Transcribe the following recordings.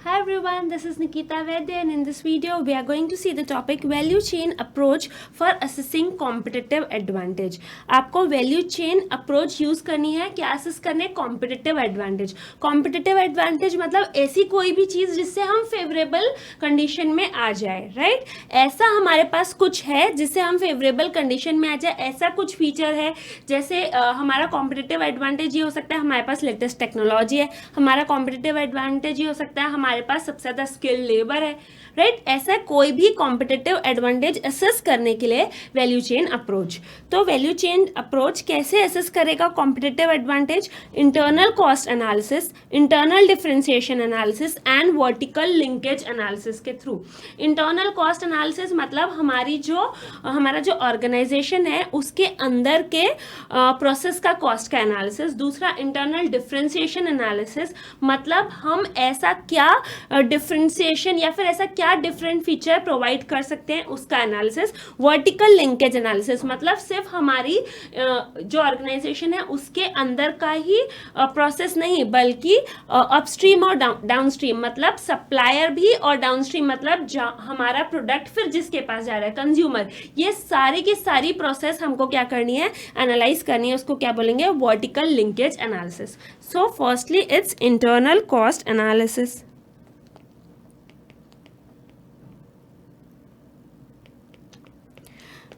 Hi everyone, this is Nikita Vaidya and in this video we are going to see the topic value chain approach for assessing competitive advantage. आपको value chain approach use करनी है, क्या assess करने competitive advantage. Competitive advantage मतलब ऐसी कोई भी चीज़ जिससे हम favorable condition में आ जाए, right? ऐसा हमारे पास कुछ है जिससे हम favorable condition में आ जाए, ऐसा कुछ feature है जैसे हमारा competitive advantage ये हो सकता है हमारे पास latest technology है, हमारा competitive advantage ये हो सकता है हमारे पास सबसे ज्यादा स्किल्ड लेबर है, राइट? ऐसा कोई भी कॉम्पिटिटिव एडवांटेज असेस करने के लिए वैल्यू चेन अप्रोच. तो वैल्यू चेन अप्रोच कैसे असेस करेगा competitive advantage? Internal cost analysis, internal differentiation analysis and vertical linkage analysis के थ्रू. इंटरनल कॉस्ट एनालिसिस मतलब हमारा जो ऑर्गेनाइजेशन है उसके अंदर के प्रोसेस का कॉस्ट का एनालिसिस. दूसरा इंटरनल डिफरेंशिएशन एनालिसिस मतलब हम ऐसा क्या डिफरेंशिएशन या फिर ऐसा क्या डिफरेंट फीचर प्रोवाइड कर सकते हैं उसका एनालिसिस. वर्टिकल लिंकेज एनालिसिस मतलब सिर्फ हमारी जो ऑर्गेनाइजेशन है उसके अंदर का ही प्रोसेस नहीं बल्कि अपस्ट्रीम और डाउनस्ट्रीम मतलब सप्लायर भी और डाउनस्ट्रीम मतलब हमारा प्रोडक्ट फिर जिसके पास जा रहा है कंज्यूमर. ये सारी की सारी प्रोसेस हमको क्या करनी है? एनालाइज करनी है. उसको क्या बोलेंगे? Vertical linkage analysis. So firstly it's internal cost analysis.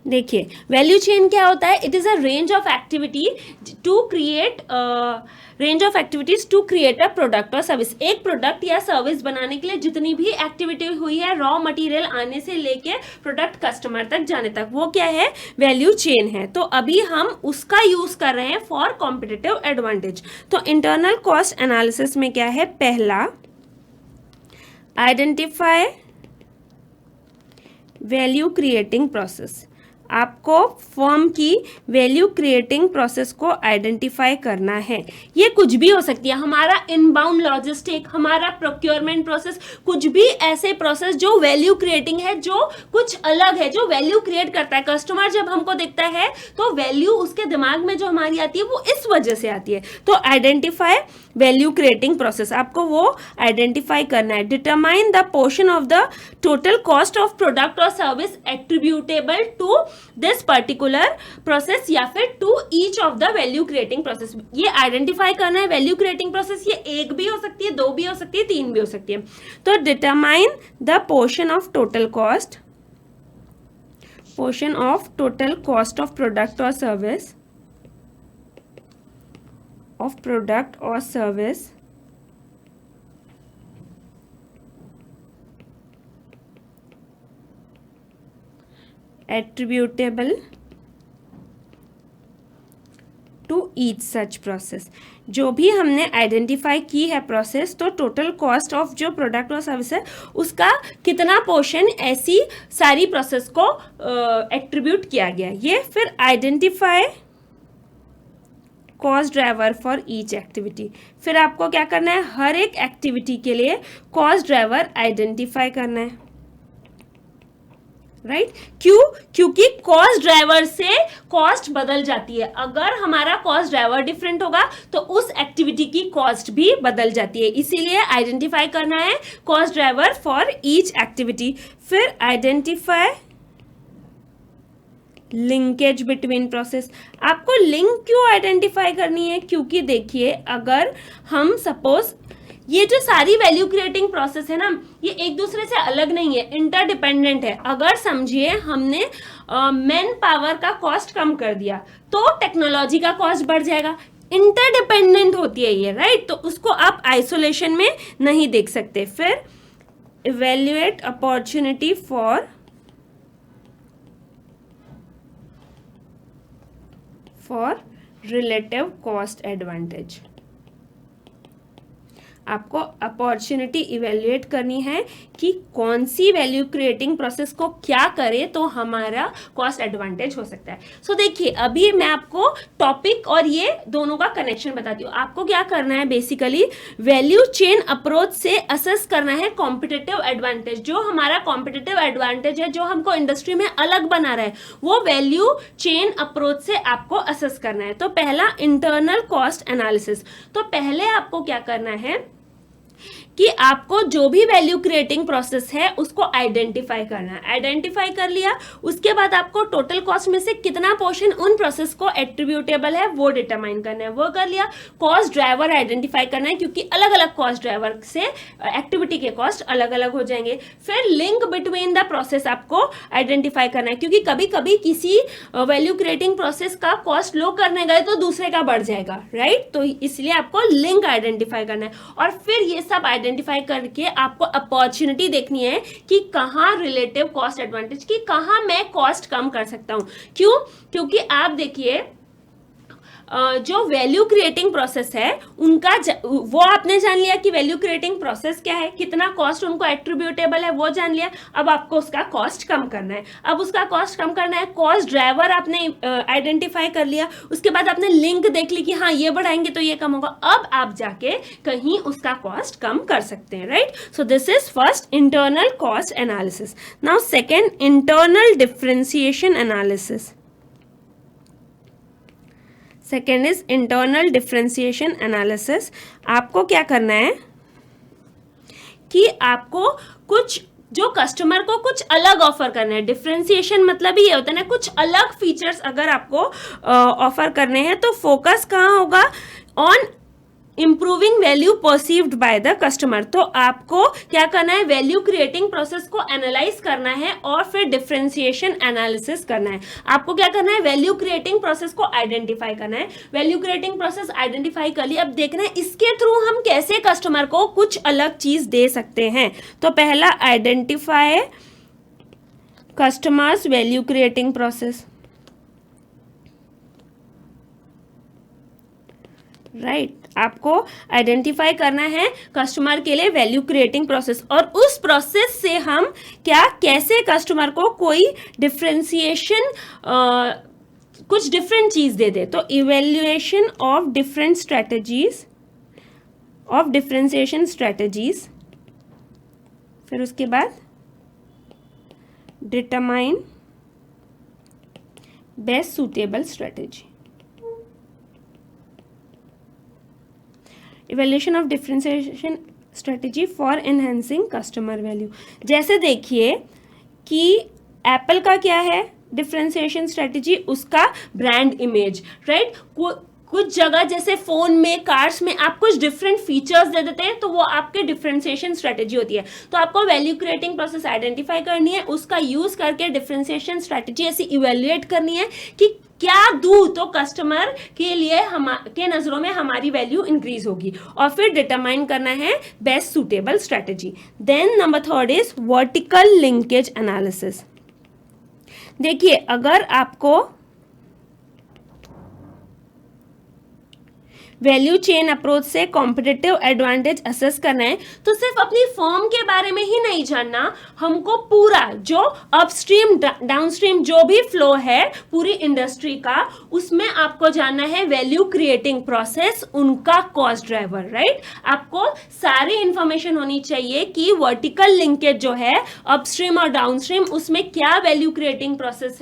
देखिए वैल्यू चेन क्या होता है? It is a range of activity to create a product और सर्विस. एक प्रोडक्ट या सर्विस बनाने के लिए जितनी भी एक्टिविटी हुई है रॉ मटेरियल आने से लेके प्रोडक्ट कस्टमर तक जाने तक, वो क्या है? वैल्यू चेन है. तो अभी हम उसका यूज कर रहे हैं फॉर कॉम्पिटिटिव एडवांटेज. तो इंटरनल कॉस्ट एनालिसिस में क्या है? पहला, आइडेंटिफाई वैल्यू क्रिएटिंग प्रोसेस. आपको फर्म की वैल्यू क्रिएटिंग प्रोसेस को आइडेंटिफाई करना है. ये कुछ भी हो सकती है, हमारा इनबाउंड लॉजिस्टिक, हमारा प्रोक्योरमेंट प्रोसेस, कुछ भी ऐसे प्रोसेस जो वैल्यू क्रिएटिंग है, जो कुछ अलग है, जो वैल्यू क्रिएट करता है. कस्टमर जब हमको देखता है तो वैल्यू उसके दिमाग में जो हमारी आती है वो इस वजह से आती है. तो आइडेंटिफाई वैल्यू क्रिएटिंग प्रोसेस, आपको वो आइडेंटिफाई करना है. Determine the portion of the total cost of product और service attributable to this particular process या फिर to each of the value creating process. ये आइडेंटिफाई करना है वैल्यू क्रिएटिंग प्रोसेस. ये एक भी हो सकती है, दो भी हो सकती है, तीन भी हो सकती है. तो determine the portion of total cost of product और service attributable to each such process. जो भी हमने आइडेंटिफाई की है प्रोसेस, तो टोटल कॉस्ट ऑफ जो प्रोडक्ट और सर्विस है उसका कितना पोर्शन ऐसी सारी प्रोसेस को एट्रीब्यूट किया गया. ये फिर identify cost driver for each activity. फिर आपको क्या करना है? हर एक एक्टिविटी के लिए कॉस्ट ड्राइवर आइडेंटिफाई करना है, राइट? क्योंकि कॉस्ट ड्राइवर से कॉस्ट बदल जाती है. अगर हमारा कॉस्ट ड्राइवर डिफरेंट होगा तो उस एक्टिविटी की कॉस्ट भी बदल जाती है. इसीलिए आइडेंटिफाई करना है cost driver for each activity. फिर आइडेंटिफाई लिंकेज बिटवीन प्रोसेस. आपको लिंक क्यों आइडेंटिफाई करनी है? क्योंकि देखिए अगर हम सपोज ये जो सारी वैल्यू क्रिएटिंग प्रोसेस है ना, ये एक दूसरे से अलग नहीं है, इंटरडिपेंडेंट है. अगर समझिए हमने मैन पावर का कॉस्ट कम कर दिया तो टेक्नोलॉजी का कॉस्ट बढ़ जाएगा. इंटरडिपेंडेंट होती है ये, राइट? तो उसको आप आइसोलेशन में नहीं देख सकते. फिर evaluate opportunity for relative cost advantage. आपको अपॉर्चुनिटी इवेल्युएट करनी है कि कौन सी वैल्यू क्रिएटिंग प्रोसेस को क्या करे तो हमारा कॉस्ट एडवांटेज हो सकता है. सो देखिए अभी मैं आपको टॉपिक और ये दोनों का कनेक्शन बताती हूँ. आपको क्या करना है? बेसिकली वैल्यू चेन अप्रोच से असेस करना है कॉम्पिटिटिव एडवांटेज. जो हमारा कॉम्पिटिटिव एडवांटेज है, जो हमको इंडस्ट्री में अलग बना रहा है, वो वैल्यू चेन अप्रोच से आपको असेस करना है. तो पहला इंटरनल कॉस्ट एनालिसिस. तो पहले आपको क्या करना है कि आपको जो भी वैल्यू क्रिएटिंग प्रोसेस है उसको आइडेंटिफाई करना है। आइडेंटिफाई कर लिया, उसके बाद आपको टोटल कॉस्ट में से कितना पोर्शन उन प्रोसेस को एट्रीब्यूटेबल है वो डिटरमाइन करना है, वो कर लिया। कॉस्ट ड्राइवर आइडेंटिफाई करना है, क्योंकि अलग अलग कॉस्ट ड्राइवर से एक्टिविटी के कॉस्ट अलग अलग हो जाएंगे। फिर लिंक बिटवीन द प्रोसेस आपको आइडेंटिफाई करना है, क्योंकि कभी कभी किसी वैल्यू क्रिएटिंग प्रोसेस का कॉस्ट लो करने गए तो दूसरे का बढ़ जाएगा, राइट। तो इसलिए आपको लिंक आइडेंटिफाई करना है, और फिर ये सब आइडेंटिफाई करके आपको अपॉर्चुनिटी देखनी है कि कहाँ रिलेटिव कॉस्ट एडवांटेज की, कहाँ मैं कॉस्ट कम कर सकता हूँ। क्यों? क्योंकि आप देखिए जो वैल्यू क्रिएटिंग प्रोसेस है उनका वो आपने जान लिया कि वैल्यू क्रिएटिंग प्रोसेस क्या है, कितना कॉस्ट उनको एट्रीब्यूटेबल है वो जान लिया। अब आपको उसका कॉस्ट कम करना है। अब उसका कॉस्ट कम करना है, कॉस्ट ड्राइवर आपने आइडेंटिफाई कर लिया, उसके बाद आपने लिंक देख ली कि हाँ ये बढ़ाएंगे तो ये कम होगा। अब आप जाके कहीं उसका कॉस्ट कम कर सकते हैं, right. So this is first internal cost analysis. Now second, internal differentiation analysis. Second is internal differentiation analysis. आपको क्या करना है कि आपको कुछ जो कस्टमर को कुछ अलग ऑफर करना है। डिफरेंशिएशन मतलब ही ये होता है ना, कुछ अलग फीचर्स अगर आपको ऑफर करने हैं तो फोकस कहाँ होगा? On improving value perceived by the customer. तो आपको क्या करना है? वैल्यू क्रिएटिंग प्रोसेस को एनालाइज करना है और फिर डिफरेंशिएशन एनालिसिस करना है। आपको क्या करना है? वैल्यू क्रिएटिंग प्रोसेस को आइडेंटिफाई करना है। वैल्यू क्रिएटिंग प्रोसेस आइडेंटिफाई कर ली, अब देखना है इसके थ्रू हम कैसे कस्टमर को कुछ अलग चीज दे सकते हैं। तो पहला, identify customers value creating process, right. आपको आइडेंटिफाई करना है कस्टमर के लिए वैल्यू क्रिएटिंग प्रोसेस, और उस प्रोसेस से हम क्या कैसे कस्टमर को कोई डिफरेंशिएशन कुछ डिफरेंट चीज दे दे। तो evaluation of different strategies of differentiation strategies, फिर उसके बाद determine best suitable strategy. Evaluation of differentiation strategy for enhancing customer value. जैसे देखिए कि एप्पल का क्या है डिफरेंशिएशन स्ट्रेटेजी? उसका ब्रांड इमेज, राइट। कुछ जगह जैसे फोन में, कार्स में आप कुछ डिफरेंट फीचर्स दे देते हैं तो वो आपके डिफरेंशिएशन स्ट्रेटेजी होती है। तो आपको वैल्यू क्रिएटिंग प्रोसेस आइडेंटिफाई करनी है, उसका यूज करके डिफरेंशिएशन स्ट्रेटेजी ऐसी इवेल्युएट करनी है कि क्या दूं तो कस्टमर के लिए के नजरों में हमारी वैल्यू इंक्रीज होगी, और फिर डिटरमाइन करना है best suitable strategy. Then number third is vertical linkage analysis. देखिए, अगर आपको वैल्यू चेन अप्रोच से कॉम्पिटिटिव एडवांटेज असेस करना है तो सिर्फ अपनी फर्म के बारे में ही नहीं जानना, हमको पूरा जो अपस्ट्रीम डाउनस्ट्रीम जो भी फ्लो है पूरी इंडस्ट्री का, उसमें आपको जानना है वैल्यू क्रिएटिंग प्रोसेस, उनका कॉस्ट ड्राइवर, राइट। आपको सारी इंफॉर्मेशन होनी चाहिए कि वर्टिकल लिंकेज जो है अपस्ट्रीम और डाउनस्ट्रीम, उसमें क्या वैल्यू क्रिएटिंग प्रोसेस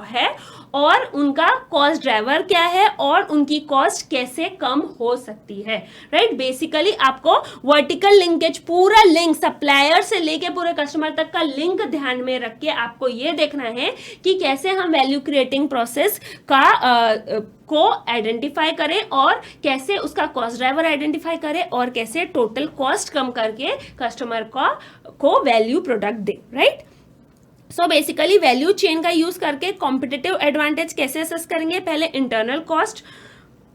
है और उनका कॉस्ट ड्राइवर क्या है और उनकी कॉस्ट कैसे कम हो सकती है, राइट। बेसिकली आपको वर्टिकल लिंकेज, पूरा लिंक सप्लायर से लेके पूरे कस्टमर तक का लिंक ध्यान में रख के आपको ये देखना है कि कैसे हम वैल्यू क्रिएटिंग प्रोसेस का को आइडेंटिफाई करें और कैसे उसका कॉस्ट ड्राइवर आइडेंटिफाई करें और कैसे टोटल कॉस्ट कम करके कस्टमर को वैल्यू प्रोडक्ट दे, right. So basically value chain का यूज करके कॉम्पिटिटिव एडवांटेज कैसे असेस करेंगे? पहले internal cost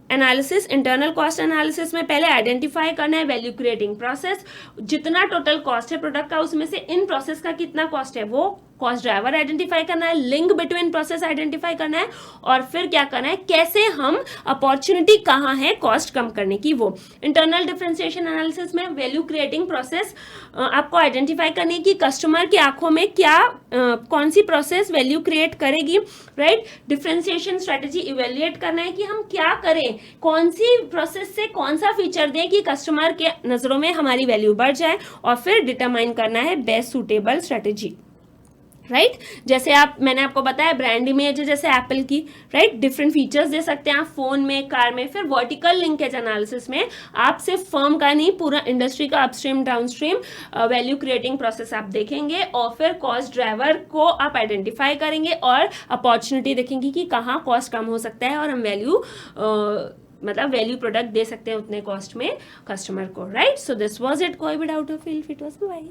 analysis. Internal cost analysis में पहले आइडेंटिफाई करना है वैल्यू क्रिएटिंग प्रोसेस, जितना टोटल कॉस्ट है प्रोडक्ट का उसमें से इन प्रोसेस का कितना कॉस्ट है वो कॉस्ट ड्राइवर आइडेंटिफाई करना है, लिंक बिटवीन प्रोसेस आइडेंटिफाई करना है, और फिर क्या करना है, कैसे हम अपॉर्चुनिटी कहाँ है कॉस्ट कम करने की वो। इंटरनल डिफरेंशिएशन एनालिसिस में वैल्यू क्रिएटिंग प्रोसेस आपको आइडेंटिफाई करनी है कि कस्टमर की आंखों में क्या कौन सी प्रोसेस वैल्यू क्रिएट करेगी, राइट। डिफरेंशिएशन स्ट्रेटेजी इवेल्युएट करना है कि हम क्या करें, कौन सी प्रोसेस से कौन सा फीचर दें कि कस्टमर के नजरों में हमारी वैल्यू बढ़ जाए, और फिर डिटरमाइन करना है बेस्ट सुटेबल स्ट्रेटेजी। राइट जैसे मैंने आपको बताया ब्रांड इमेज है जैसे एप्पल की, राइट डिफरेंट फीचर्स दे सकते हैं आप फोन में, कार में। फिर वर्टिकल लिंकेज एनालिसिस में आप सिर्फ फर्म का नहीं, पूरा इंडस्ट्री का upstream downstream value creating process आप देखेंगे, और फिर कॉस्ट ड्राइवर को आप आइडेंटिफाई करेंगे और अपॉर्चुनिटी देखेंगे कि कहाँ कॉस्ट कम हो सकता है और हम वैल्यू मतलब वैल्यू प्रोडक्ट दे सकते हैं उतने कॉस्ट में कस्टमर को, right. So this was it. कोई भी डाउट हो feel free to ask. Bye.